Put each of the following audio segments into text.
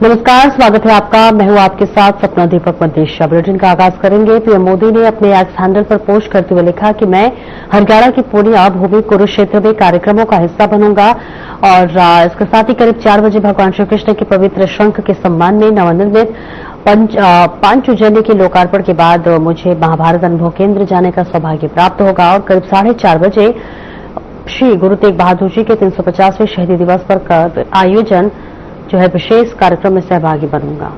नमस्कार, स्वागत है आपका। मैं हूं आपके साथ सपना दीपक मदेशिया। बुलेटिन का आगाज करेंगे। पीएम मोदी ने अपने एक्स हैंडल पर पोस्ट करते हुए लिखा कि मैं हरियाणा की पुण्य भूमि कुरुक्षेत्र में कार्यक्रमों का हिस्सा बनूंगा। और इसके साथ ही करीब 4 बजे भगवान श्री कृष्ण के पवित्र शंख के सम्मान में नवनिर्मित पांचजन्य के लोकार्पण के बाद मुझे महाभारत अनुभव केंद्र जाने का सौभाग्य प्राप्त होगा। और करीब 4:30 बजे श्री गुरु तेग बहादुर जी के 350वें शहीदी दिवस पर आयोजन जो है विशेष कार्यक्रम में सहभागी बनूंगा।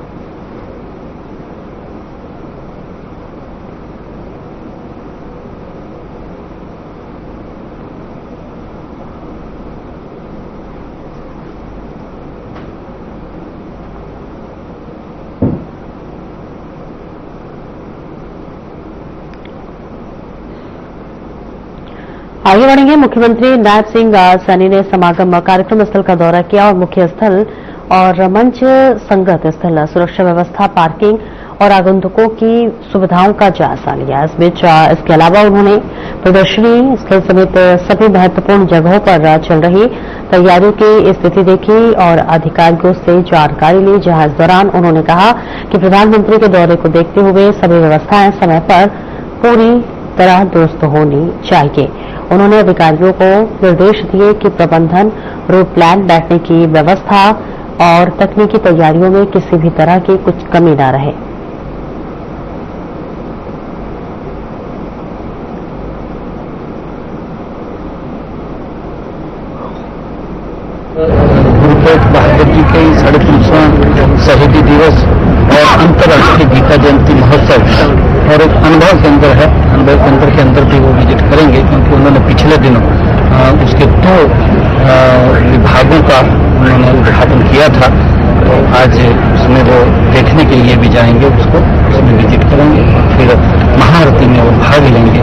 आगे बढ़ेंगे। मुख्यमंत्री नायब सिंह सैनी ने समागम कार्यक्रम स्थल का दौरा किया और मुख्य स्थल और मंच संगत स्थल, सुरक्षा व्यवस्था, पार्किंग और आगंतुकों की सुविधाओं का जायजा लिया। इस बीच इसके अलावा उन्होंने प्रदर्शनी स्थल समेत सभी महत्वपूर्ण जगहों पर चल रही तैयारियों की स्थिति देखी और अधिकारियों से जानकारी ली। जहां इस दौरान उन्होंने कहा कि प्रधानमंत्री के दौरे को देखते हुए सभी व्यवस्थाएं समय पर पूरी तरह दुरुस्त होनी चाहिए। उन्होंने अधिकारियों को निर्देश दिए कि प्रबंधन, रूट प्लान, बैठने की व्यवस्था और तकनीकी तैयारियों में किसी भी तरह की कुछ कमी न रहे। गुरु तेग बहादुर जी के 350वां शहीदी दिवस और अंतर्राष्ट्रीय गीता जयंती महोत्सव और एक अनुभव केंद्र है। अनुभव केंद्र के अंदर भी वो विजिट करेंगे, क्योंकि उन्होंने पिछले दिनों उसके 2 विभागों का उन्होंने उद्घाटन किया था। तो आज उसमें वो देखने के लिए भी जाएंगे, उसमें विजिट करेंगे। फिर महाआरती में वो भाग लेंगे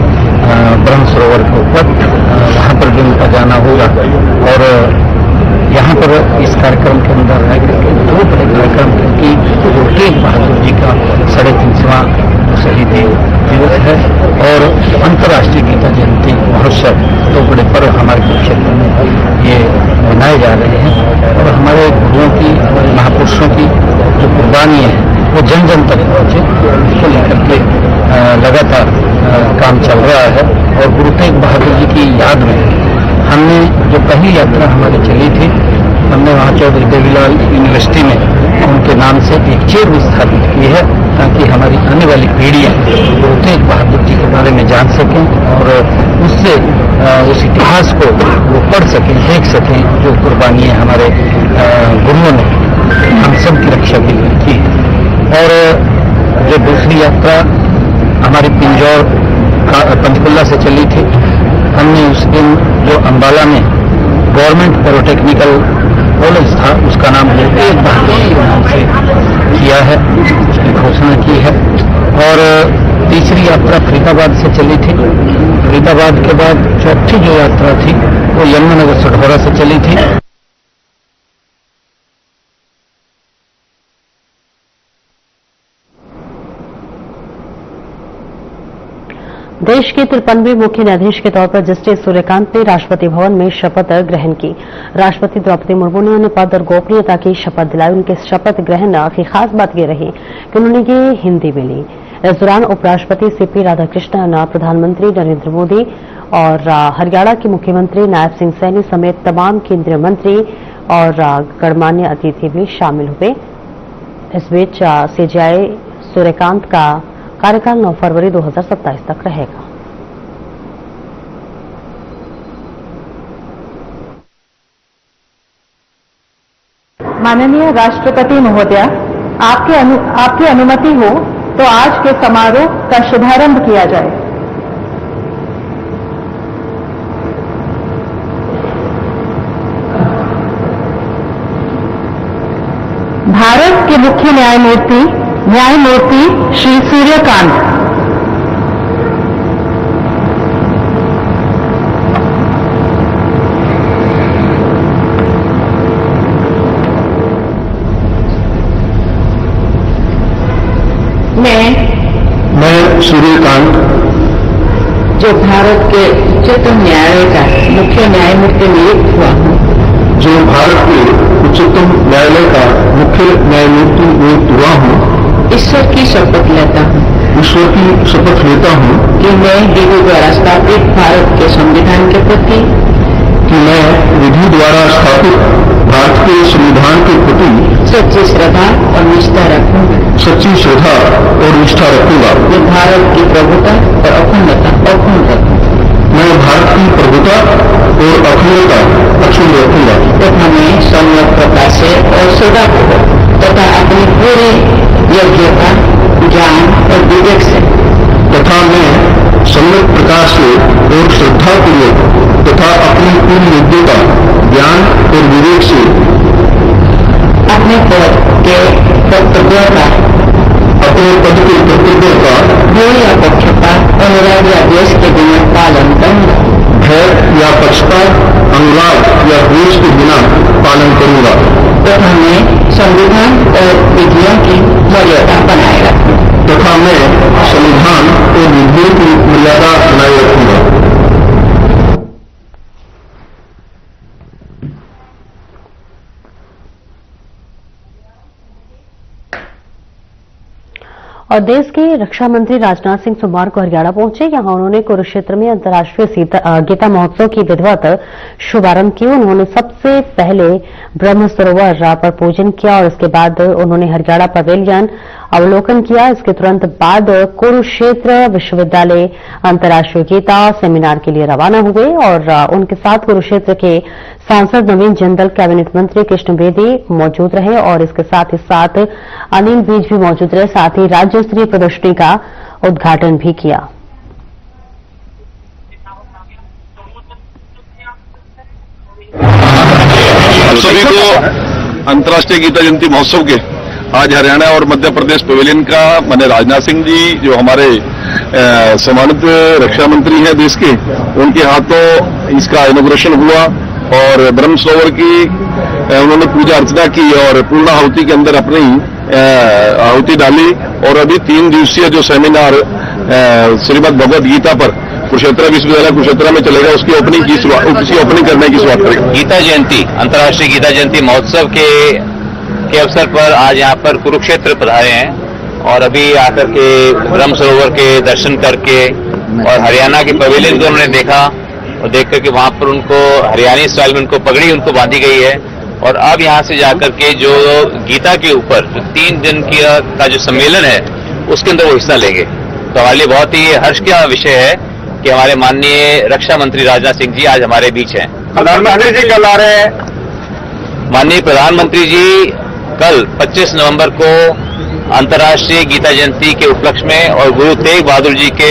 ब्रह्म सरोवर के ऊपर, वहाँ पर भी उनका जाना होगा। और यहाँ पर इस कार्यक्रम के अंदर रह करके 2 बड़े कार्यक्रम, क्योंकि गुरु तेग बहादुर जी का 350वां शहीदी दिवस है और अंतर्राष्ट्रीय गीता जयंती महोत्सव, 2 बड़े पर्व हमारे क्षेत्र में ये मनाए जा रहे हैं। और हमारे गुरुओं की, महापुरुषों की जो कुर्बानियाँ हैं वो जन जन तक पहुँचे, इसको लेकर के लगातार काम चल रहा है। और गुरु तेग बहादुर जी की याद में हमने जो पहली यात्रा हमारी चली थी, हमने वहाँ चौधरी देवीलाल यूनिवर्सिटी में उनके नाम से एक चेयर भी स्थापित की है, ताकि हमारी आने वाली पीढ़ियाँ गुरु तेग बहादुर जी के बारे में जान सकें और उससे उस इतिहास को वो पढ़ सकें, देख सकें, जो कुर्बानियाँ हमारे गुरुओं ने हम सब की रक्षा के लिए की। और जो दूसरी यात्रा हमारी पिंजौर पंचकुला से चली थी, हमने उस दिन जो अंबाला में गवर्नमेंट पॉलिटेक्निकल कॉलेज था, उसका नाम गुरु तेग बहादुर जी के नाम से किया है, उसकी घोषणा की है। और तीसरी यात्रा फरीदाबाद से चली थी। फरीदाबाद के बाद चौथी जो यात्रा थी वो यमुनानगर सढौरा से चली थी। देश के 53वें मुख्य न्यायाधीश के तौर पर जस्टिस सूर्यकांत ने राष्ट्रपति भवन में शपथ ग्रहण की। राष्ट्रपति द्रौपदी मुर्मू ने उन्हें पद और गोपनीयता की शपथ दिलाई। उनके शपथ ग्रहण की खास बात यह रही कि उन्होंने ये हिंदी में ली। इस दौरान उपराष्ट्रपति सीपी राधाकृष्णन, प्रधानमंत्री नरेंद्र मोदी और हरियाणा के मुख्यमंत्री नायब सिंह सैनी समेत तमाम केंद्रीय मंत्री और गणमान्य अतिथि भी शामिल हुए। इस बीच सीजेआई सूर्यकांत का कार्यकाल 9 फरवरी 2027 तक रहेगा। माननीय राष्ट्रपति महोदया, आपकी अनुमति हो तो आज के समारोह का शुभारंभ किया जाए। भारत के मुख्य न्यायमूर्ति श्री सूर्यकांत, मैं सूर्यकांत, जो भारत के उच्चतम न्यायालय का मुख्य न्यायमूर्ति नियुक्त हुआ हूँ, जो भारत के उच्चतम न्यायालय का मुख्य न्यायमूर्ति नियुक्त हुआ हूँ, ईश्वर की शपथ लेता हूँ ईश्वर की शपथ लेता हूँ कि मैं विधि द्वारा स्थापित भारत के संविधान के प्रति कि मैं विधि द्वारा स्थापित भारत के संविधान के प्रति सच्ची श्रद्धा और निष्ठा रखूंगा, सच्ची श्रद्धा और निष्ठा रखूंगा। मैं भारत की प्रभुता और अखंडता अक्षुण्ण रखूंगा, मैं भारत की प्रभुता और अखंडता अक्षुण्ण रखूंगा तथा मैं सम्यक प्रकार से और सदापूर्वक तथा अपनी पूरी योग्यता, ज्ञान और विवेक से तथा मैं सम्यक प्रकार से और श्रद्धापूर्वक तथा अपनी पूरी योग्यता, ज्ञान और विवेक से अपने पद के कर्तव्यों का भय या पक्षपात अनुराग या द्वेष के बिना पालन करूंगा, भय या पक्षपात, अनुराग या द्वेष के बिना पालन करूंगा तथा मैं संविधान और विधियों की मर्यादा बनाए रखूंगा तथा मैं संविधान और विधियों की मर्यादा बनाए रखूंगा। और देश के रक्षा मंत्री राजनाथ सिंह सोमवार को हरियाणा पहुंचे। यहां उन्होंने कुरुक्षेत्र में अंतर्राष्ट्रीय गीता महोत्सव की विधिवत शुभारंभ किया। उन्होंने सबसे पहले ब्रह्म सरोवर पर पूजन किया और इसके बाद उन्होंने हरियाणा पवेलियन अवलोकन किया। इसके तुरंत बाद कुरुक्षेत्र विश्वविद्यालय अंतर्राष्ट्रीय गीता सेमिनार के लिए रवाना हुए और उनके साथ कुरुक्षेत्र के सांसद नवीन जिंदल, कैबिनेट मंत्री कृष्ण बेदी मौजूद रहे और इसके साथ ही साथ अनिल बीज भी मौजूद रहे। साथ ही राज्य स्तरीय प्रदर्शनी का उद्घाटन भी किया। सभी को अंतर्राष्ट्रीय गीता जयंती महोत्सव के आज हरियाणा और मध्य प्रदेश पवेलियन का माननीय राजनाथ सिंह जी जो हमारे सम्मानित रक्षा मंत्री हैं देश के, उनके हाथों इसका इनॉग्रेशन हुआ और ब्रह्म सरोवर की उन्होंने पूजा अर्चना की और पूर्ण आहुति के अंदर अपनी आहुति डाली और अभी 3 दिवसीय जो सेमिनार श्रीमद् भगवद गीता पर कुरुक्षेत्र विश्वविद्यालय कुरुक्षेत्र में चलेगा, उसकी ओपनिंग करने की शुरुआत करेगा। गीता जयंती, अंतर्राष्ट्रीय गीता जयंती महोत्सव के अवसर पर आज यहाँ पर कुरुक्षेत्र पधारे हैं और अभी आकर के ब्रह्म सरोवर के दर्शन करके और हरियाणा के पवेलियन को उन्होंने देखा और देख करके वहां पर उनको हरियाणी स्टाइल में उनको पगड़ी उनको बांधी गई है और अब यहाँ से जाकर के जो गीता के ऊपर जो 3 दिन का जो सम्मेलन है उसके अंदर वो हिस्सा लेंगे। तो हमारे लिए बहुत ही हर्ष का विषय है कि हमारे माननीय रक्षा मंत्री राजनाथ सिंह जी आज हमारे बीच हैं। प्रधानमंत्री जी कल आ रहे हैं। माननीय प्रधानमंत्री जी कल 25 नवंबर को अंतर्राष्ट्रीय गीता जयंती के उपलक्ष्य में और गुरु तेग बहादुर जी के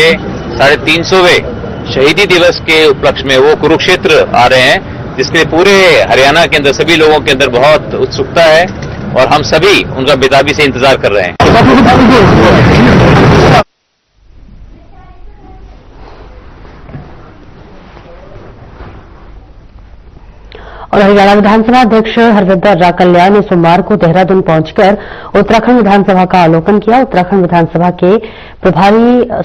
350वें शहीदी दिवस के उपलक्ष्य में वो कुरुक्षेत्र आ रहे हैं, जिसके लिए पूरे हरियाणा के अंदर सभी लोगों के अंदर बहुत उत्सुकता है और हम सभी उनका बेताबी से इंतजार कर रहे हैं। और हरियाणा विधानसभा अध्यक्ष हरविंदर कल्याण ने सोमवार को देहरादून पहुंचकर उत्तराखंड विधानसभा का अवलोकन किया। उत्तराखंड विधानसभा के प्रभारी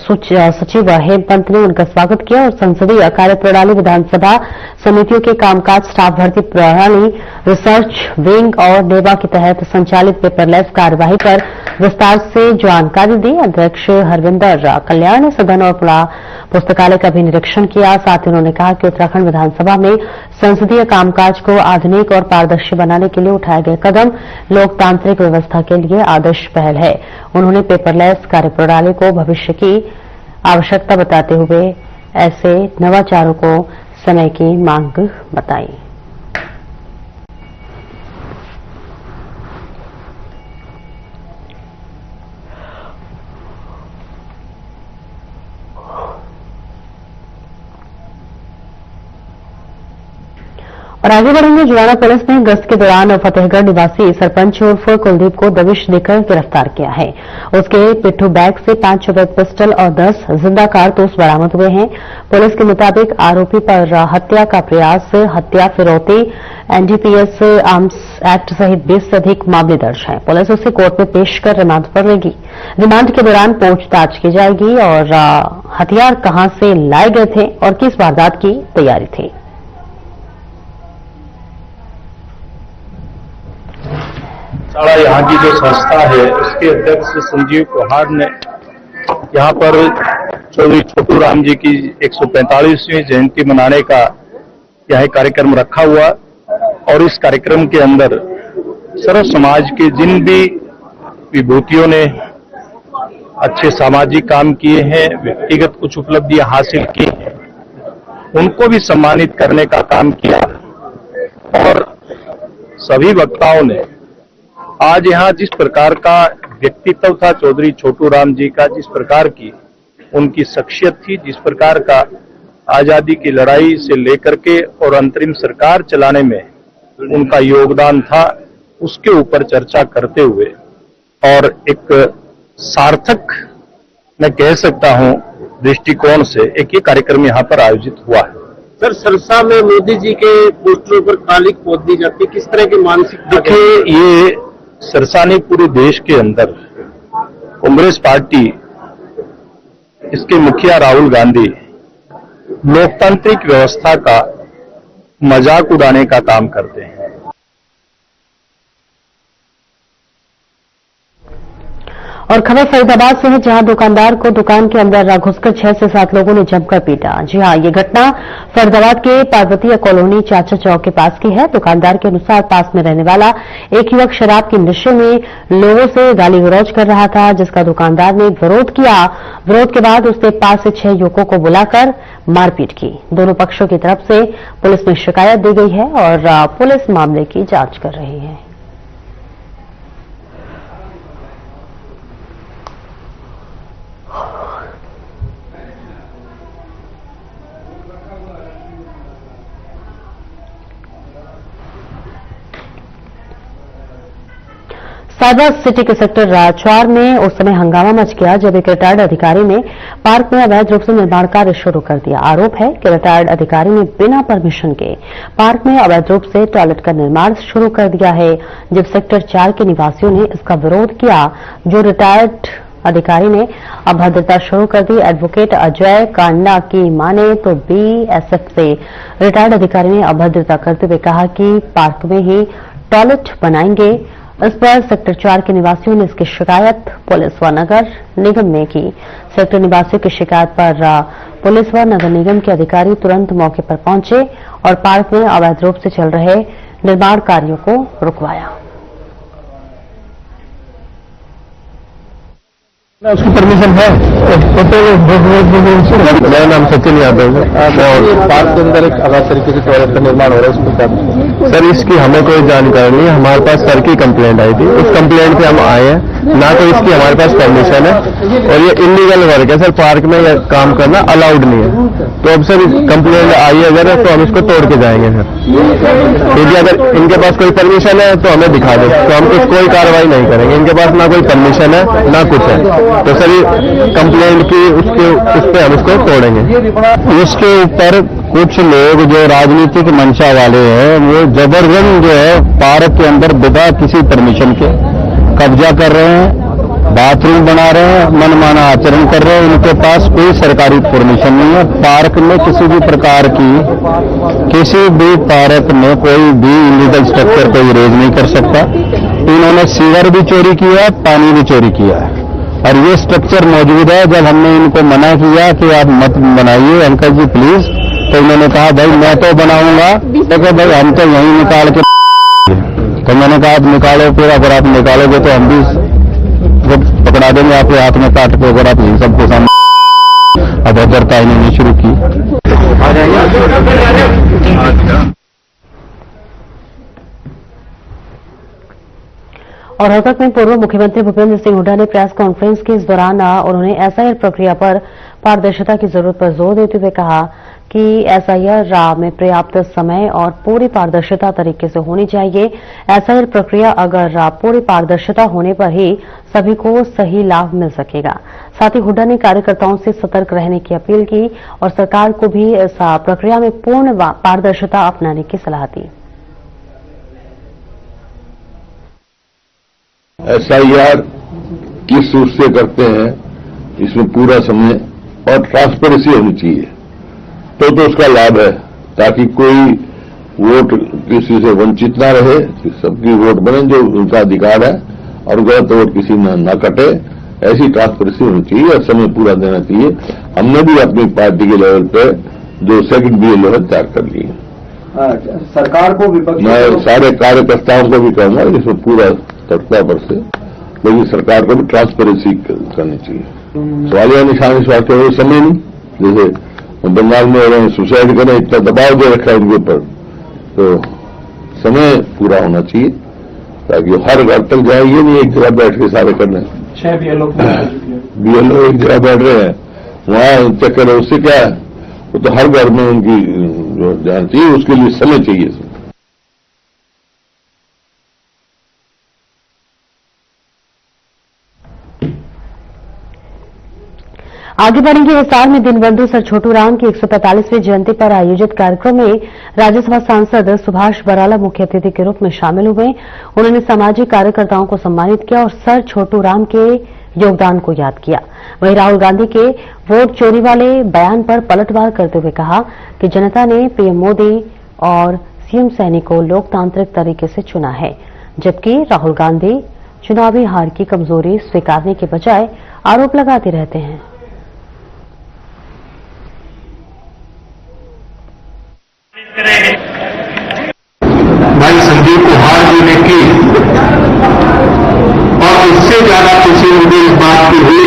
सचिव हेमपंत ने उनका स्वागत किया और संसदीय कार्यप्रणाली, विधानसभा समितियों के कामकाज, स्टाफ भर्ती प्रणाली, रिसर्च विंग और नेवा के तहत संचालित पेपरलेस कार्यवाही पर विस्तार से जानकारी दी। अध्यक्ष हरविंदर कल्याण ने सदन और पुस्तकालय का भी निरीक्षण किया। साथ ही उन्होंने कहा कि उत्तराखंड विधानसभा में संसदीय कामकाज को आधुनिक और पारदर्शी बनाने के लिए उठाए गए कदम लोकतांत्रिक व्यवस्था के लिए आदर्श पहल है। उन्होंने पेपरलेस कार्यप्रणाली को भविष्य की आवश्यकता बताते हुए ऐसे नवाचारों को समय की मांग बताई। और आगे बढ़ेंगे। जुड़ाना पुलिस ने गश्त के दौरान फतेहगढ़ निवासी सरपंच उर्फ कुलदीप को दबिश देकर गिरफ्तार किया है। उसके पिट्ठू बैग से 5 अवैध पिस्टल और 10 जिंदा कारतूस बरामद हुए हैं। पुलिस के मुताबिक आरोपी पर हत्या का प्रयास, हत्या, फिरौती, एनडीपीएस आर्म्स एक्ट सहित 20 से अधिक मामले दर्ज हैं। पुलिस उसे कोर्ट में पेश कर रिमांड पर लेगी। रिमांड के दौरान पूछताछ की जाएगी और हथियार कहां से लाए गए थे और किस वारदात की तैयारी थी। धर्मशाला यहाँ की जो संस्था है उसके अध्यक्ष संजीव कोहाड़ ने यहाँ पर चौधरी छोटू राम जी की 145वीं जयंती मनाने का यह कार्यक्रम रखा हुआ और इस कार्यक्रम के अंदर सर्व समाज के जिन भी विभूतियों ने अच्छे सामाजिक काम किए हैं, व्यक्तिगत कुछ उपलब्धियां हासिल की हैं, उनको भी सम्मानित करने का काम किया और सभी वक्ताओं ने आज यहाँ जिस प्रकार का व्यक्तित्व था चौधरी छोटू राम जी का, जिस प्रकार की उनकी शख्सियत थी, जिस प्रकार का आजादी की लड़ाई से लेकर के और अंतरिम सरकार चलाने में उनका योगदान था, उसके ऊपर चर्चा करते हुए और एक सार्थक मैं कह सकता हूं दृष्टिकोण से एक ये कार्यक्रम यहाँ पर आयोजित हुआ है। सर, सरसा में मोदी जी के पोस्टरों पर कालिक पोत दी जाती है, किस तरह की मानसिकता? देखिए, ये सरसा ने पूरे देश के अंदर कांग्रेस पार्टी, इसके मुखिया राहुल गांधी लोकतांत्रिक व्यवस्था का मजाक उड़ाने का काम करते हैं। और खबर फरीदाबाद से है, जहां दुकानदार को दुकान के अंदर घुसकर 6 से 7 लोगों ने जमकर पीटा। जी हां, ये घटना फरीदाबाद के पार्वतीय कॉलोनी चाचा चौक के पास की है। दुकानदार के अनुसार पास में रहने वाला एक युवक शराब के नशे में लोगों से गाली गलौज कर रहा था, जिसका दुकानदार ने विरोध किया। विरोध के बाद उसने पास से 6 युवकों को बुलाकर मारपीट की। दोनों पक्षों की तरफ से पुलिस में शिकायत दी गई है और पुलिस मामले की जांच कर रही है। साइबर सिटी के सेक्टर 4 में उस समय हंगामा मच गया जब एक रिटायर्ड अधिकारी ने पार्क में अवैध रूप से निर्माण कार्य शुरू कर दिया। आरोप है कि रिटायर्ड अधिकारी ने बिना परमिशन के पार्क में अवैध रूप से टॉयलेट का निर्माण शुरू कर दिया है। जब सेक्टर 4 के निवासियों ने इसका विरोध किया, जो रिटायर्ड अधिकारी ने अभद्रता शुरू कर दी। एडवोकेट अजय कांडा की माने तो बीएसएफ से रिटायर्ड अधिकारी ने अभद्रता करते हुए कहा कि पार्क में ही टॉयलेट बनाएंगे। इस पर सेक्टर 4 के निवासियों ने इसकी शिकायत पुलिस व नगर निगम में की। सेक्टर निवासियों की शिकायत पर पुलिस व नगर निगम के अधिकारी तुरंत मौके पर पहुंचे और पार्क में अवैध रूप से चल रहे निर्माण कार्यों को रुकवाया। उसकी परमिशन है। मेरा नाम सचिन यादव है और पार्क के अंदर एक अवैध तरीके से टॉयलेट का निर्माण हो रहा है, उसको क्या? सर, इसकी हमें कोई जानकारी नहीं है। हमारे पास सर की कंप्लेंट आई थी, उस कंप्लेंट पे हम आए हैं। ना तो इसकी हमारे पास परमिशन है और ये इलीगल वर्क है सर। पार्क में ये काम करना अलाउड नहीं है। तो अब सर कंप्लेंट आई अगर तो हम इसको तोड़ के जाएंगे सर। क्योंकि अगर इनके पास कोई परमिशन है तो हमें दिखा दो, तो हम कुछ कोई कार्रवाई नहीं करेंगे। इनके पास ना कोई परमिशन है ना कुछ है, तो सर ये कंप्लेंट की उस पे हम इसको तोड़ेंगे। इसके ऊपर कुछ लोग जो राजनीतिक मंशा वाले हैं वो जबरदस्त जो है पार्क के अंदर बिना किसी परमिशन के कब्जा कर रहे हैं, बाथरूम बना रहे हैं, मनमाना आचरण कर रहे हैं। इनके पास कोई सरकारी परमिशन नहीं है। पार्क में किसी भी प्रकार की किसी भी पार्क में कोई भी इलीगल स्ट्रक्चर कोई रेज नहीं कर सकता। इन्होंने सीवर भी चोरी किया है, पानी भी चोरी किया है और ये स्ट्रक्चर मौजूद है। जब हमने इनको मना किया कि आप मत बनाइए अंकल जी प्लीज, तो इन्होंने कहा भाई मैं तो बनाऊंगा, देखो भाई हम तो यहीं निकाल के। तो मैंने कहा आप निकालो, फिर अगर आप निकालोगे तो हम भी जब पकड़ा देंगे आपके हाथ में काट के। अगर आप यही सबके सामने अभद्रता इन्होंने शुरू की। और रोहतक में पूर्व मुख्यमंत्री भूपेंद्र सिंह हुड्डा ने प्रेस कॉन्फ्रेंस की। इस दौरान उन्होंने एसआईआर प्रक्रिया पर पारदर्शिता की जरूरत पर जोर देते हुए कहा कि एसआईआर में पर्याप्त समय और पूरी पारदर्शिता तरीके से होनी चाहिए। एसआईआर प्रक्रिया अगर पूरी पारदर्शिता होने पर ही सभी को सही लाभ मिल सकेगा। साथ ही हुड्डा ने कार्यकर्ताओं से सतर्क रहने की अपील की और सरकार को भी इस प्रक्रिया में पूर्ण पारदर्शिता अपनाने की सलाह दी। एसआईआर किस रूप से करते हैं, इसमें पूरा समय और ट्रांसपेरेंसी होनी चाहिए, तो उसका लाभ है, ताकि कोई वोट किसी से वंचित ना रहे, सबकी वोट बने जो उनका अधिकार है, और गलत वोट किसी न कटे, ऐसी ट्रांसपेरेंसी होनी चाहिए और समय पूरा देना चाहिए। हमने भी अपनी पार्टी के लेवल पे जो सेकंड BLO है तैयार कर लिए। सरकार को विपक्ष मैं सारे कार्यकर्ताओं को भी कहूंगा इसमें पूरा तत्पर पर से, लेकिन सरकार को भी ट्रांसपेरेंसी करनी चाहिए। सवालिया निशान इस बात के समय नहीं, जैसे बंगाल में उन्होंने सुसाइड करने इतना दबाव दे रखा है उनके ऊपर, तो समय पूरा होना चाहिए ताकि हर घर तक जाए। ये नहीं एक जगह बैठ के सारे करने, 6 BLO एक जगह बैठ रहे हैं, वहां चक्कर है, उससे क्या है, वो तो हर घर में उनकी जो जाना चाहिए, उसके लिए समय चाहिए। आगे बढ़ेंगे विस्तार में। दीनबंधु सर छोटू राम की 145वीं जयंती पर आयोजित कार्यक्रम में राज्यसभा सांसद सुभाष बराला मुख्य अतिथि के रूप में शामिल हुए। उन्होंने सामाजिक कार्यकर्ताओं को सम्मानित किया और सर छोटू राम के योगदान को याद किया। वहीं राहुल गांधी के वोट चोरी वाले बयान पर पलटवार करते हुए कहा कि जनता ने पीएम मोदी और सीएम सैनी को लोकतांत्रिक तरीके से चुना है, जबकि राहुल गांधी चुनावी हार की कमजोरी स्वीकारने के बजाय आरोप लगाते रहते हैं। भाई संजीव को हार देने की और इससे ज्यादा खुशी मुझे इस बात की हुई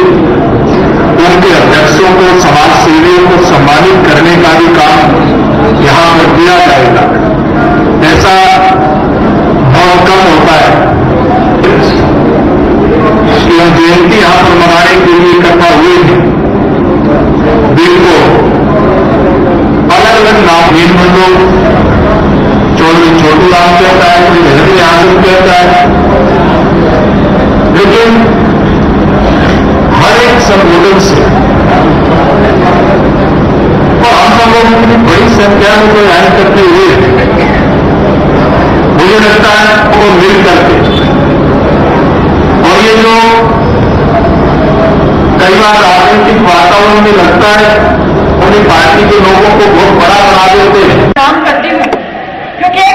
उनके अध्यक्षों को, समाज सेवियों को सम्मानित करने का भी काम यहां पर किया जाएगा। ऐसा बहुत कम होता है कि हम जयंती यहां पर मनाने के लिए इकट्ठा हुए हैं। दिल को अलग अलग नाम दीनबंधु छोटू राम कहता है, कोई लहरी आजम कहता है, लेकिन हर एक संबोधन से और हम सब लोगों की बड़ी संख्या में कोई ऐड करते हुए मुझे लगता है वो मिल करके, और ये जो कई बार राजनीतिक वातावरण में लगता है उन्हें पार्टी के लोगों को बहुत बड़ा बना देते हैं। काम करती हूँ क्योंकि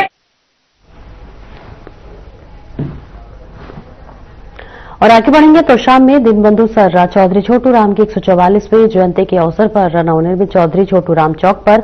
और आगे बढ़ेंगे तो शाम में दीनबंधु सर चौधरी छोटू राम की 144वीं जयंती के अवसर पर नवनिर्मित चौधरी छोटू राम चौक पर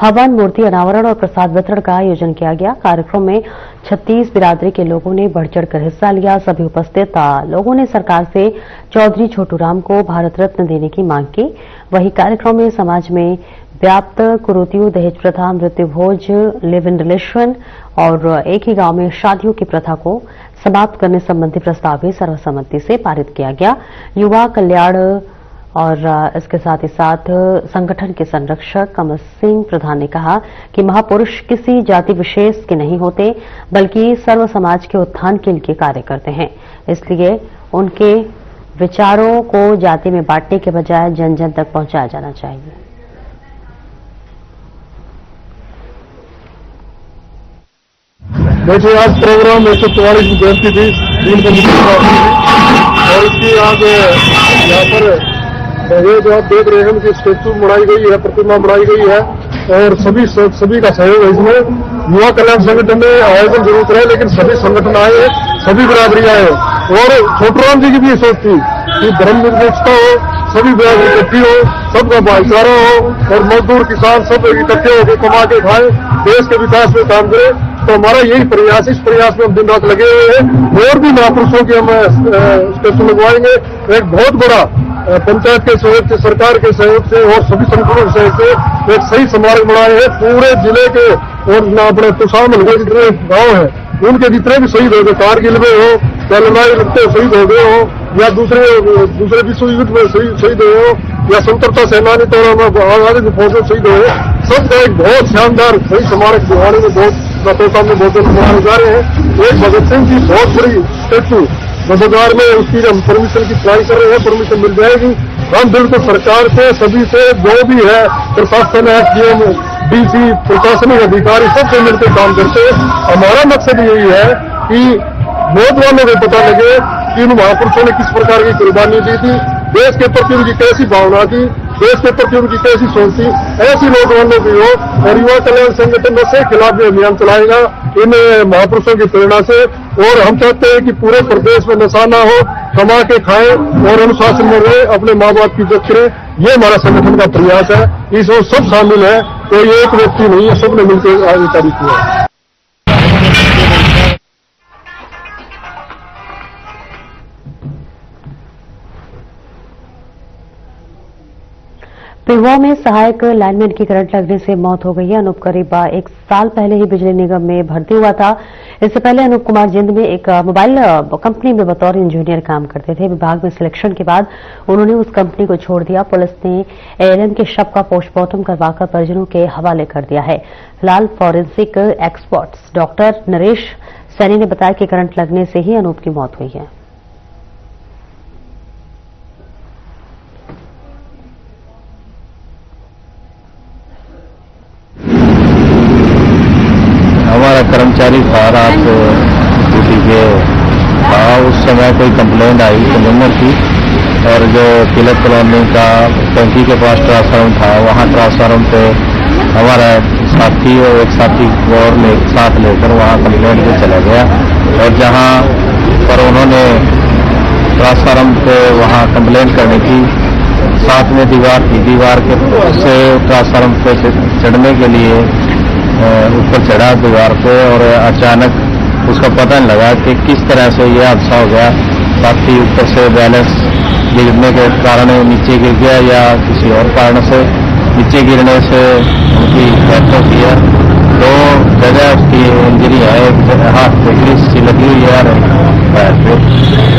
हवन, मूर्ति अनावरण और प्रसाद वितरण का आयोजन किया गया। कार्यक्रम में 36 बिरादरी के लोगों ने बढ़ चढ़कर हिस्सा लिया। सभी उपस्थित लोगों ने सरकार से चौधरी छोटू राम को भारत रत्न देने की मांग की। वहीं कार्यक्रम में समाज में व्याप्त कुरीतियों, दहेज प्रथा, मृत्यु भोज, लिव इन रिलेशन और एक ही गांव में शादियों की प्रथा को समाप्त करने संबंधी प्रस्ताव भी सर्वसम्मति से पारित किया गया। युवा कल्याण और इसके साथ ही साथ संगठन के संरक्षक कमल सिंह प्रधान ने कहा कि महापुरुष किसी जाति विशेष के नहीं होते, बल्कि सर्व समाज के उत्थान के लिए कार्य करते हैं। इसलिए उनके विचारों को जाति में बांटने के बजाय जन जन तक पहुंचाया जाना चाहिए। देखिए, आज प्रोग्राम 144 जयंती थी दीनबंधु और इसकी आज यहाँ पर ये जो आप देख रहे हैं उनकी स्टेचू बनाई गई है, प्रतिमा बनाई गई है और सभी का सहयोग है इसमें। युवा कल्याण संगठन ने आयोजन जरूर कराया, लेकिन सभी संगठन आए, सभी बिरादरी आए और छोटू राम जी की भी ये सोच थी कि धर्मनिरपेक्षता हो, सभी बिरादरी इकट्ठी हो, सबका भाईचारा हो और मजदूर किसान सब इकट्ठे होकर कमा के खाए, देश के विकास में काम करें। तो हमारा यही प्रयास, इस प्रयास में हम दिन रात लगे हुए हैं। और भी महापुरुषों के हम स्टेचू लगवाएंगे। एक बहुत बड़ा पंचायत के सहयोग से, सरकार के सहयोग से और सभी संगठनों के सहयोग से एक सही स्मारक बनाए हैं। पूरे जिले के और अपने तुषार मनगढ़ जितने गांव हैं उनके जितने भी शहीद हो गए, कारगिल में हो, लड़ाई लगते शहीद हो गए हो या दूसरे विश्व युद्ध में शहीद हुए हो या स्वतंत्रता सेनानी तो आजादी की फौज में शहीद हुए, सबका एक बहुत शानदार सही स्मारक दिवाने में बहुत सामने बहुत बनाने जा रहे हैं। एक भगत सिंह की बहुत बड़ी स्टेचू बदोदार में, उसकी हम परमिशन की अप्लाई कर रहे हैं, परमिशन मिल जाएगी। हम बिल्कुल सरकार से, सभी से, जो भी है प्रशासन है, सीएम, डीसी, प्रशासनिक अधिकारी सबसे मिलकर काम करते हैं। हमारा मकसद यही है कि नौजवानों को पता लगे कि इन महापुरुषों ने किस प्रकार की कुर्बानी दी थी, देश के प्रति उनकी कैसी भावना थी देश के प्रति उनकी कैसी सोच थी, ऐसी नौजवानों की हो। और युवा कल्याण संगठन नशे के खिलाफ भी अभियान चलाएगा इन महापुरुषों की प्रेरणा से। और हम चाहते हैं कि पूरे प्रदेश में नशा ना हो, कमा के खाएं और अनुशासन में रहे, अपने माँ बाप की इज्जत करें। ये हमारा संगठन का प्रयास है, इसमें सब शामिल है, कोई एक व्यक्ति नहीं है, सबने मिलकर आगे कार्य किया है। पिहुआ में सहायक लाइनमैन की करंट लगने से मौत हो गई है। अनूप करीब 1 साल पहले ही बिजली निगम में भर्ती हुआ था। इससे पहले अनूप कुमार जिंद में एक मोबाइल कंपनी में बतौर इंजीनियर काम करते थे। विभाग में सिलेक्शन के बाद उन्होंने उस कंपनी को छोड़ दिया। पुलिस ने एएनएम के शव का पोस्टमार्टम करवाकर परिजनों के हवाले कर दिया है। फिलहाल forensic experts doctor Naresh Saini ने बताया कि करंट लगने से ही अनूप की मौत हुई है। हमारा कर्मचारी था, रात ड्यूटी पे था। उस समय कोई कंप्लेंट आई कंज्यूमर की, और जो तिलक कॉलोनी का टंकी के पास ट्रांसफार्मर था, वहाँ ट्रांसफार्मर पे हमारा साथी और एक साथी को और साथ लेकर वहाँ कंप्लेंट पे चला गया। और जहाँ पर उन्होंने ट्रांसफार्मर पे वहाँ कंप्लेंट करने की, साथ में दीवार थी, दीवार के से ट्रांसफार्मर पे चढ़ने के लिए ऊपर चढ़ा दीवार पे, और अचानक उसका पता नहीं लगा कि किस तरह से यह हादसा हो गया। साथी ऊपर से बैलेंस गिरने के कारण नीचे गिर गया या किसी और कारण से नीचे गिरने से उनकी डेथ होती है। 2 जगह उसकी इंजरी है, एक हाथ पे ग्रीस सी लगी हुई है और पैर पे।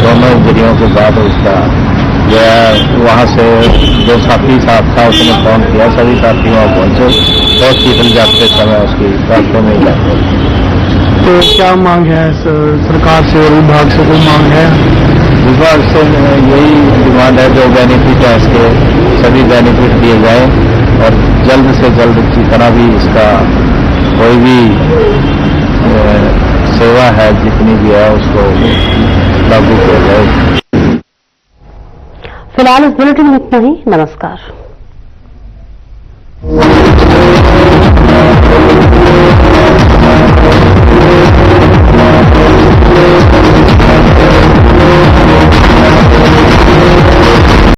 दोनों इंजरियों के बाद उसका वहाँ से जो साथी साथ था उसने फोन किया, सभी साथी वहाँ पहुंचे। हॉस्पिटल जाते समय उसकी रास्ते में ही। तो क्या मांग है सरकार से और विभाग से, कोई मांग है? विभाग से यही डिमांड है, जो बेनिफिट है इसके सभी बेनिफिट दिए जाए, और जल्द से जल्द जितना भी इसका कोई भी सेवा है जितनी भी है उसको लागू किया जाए। फिलहाल इस बुलेटिन में इतना ही। नमस्कार।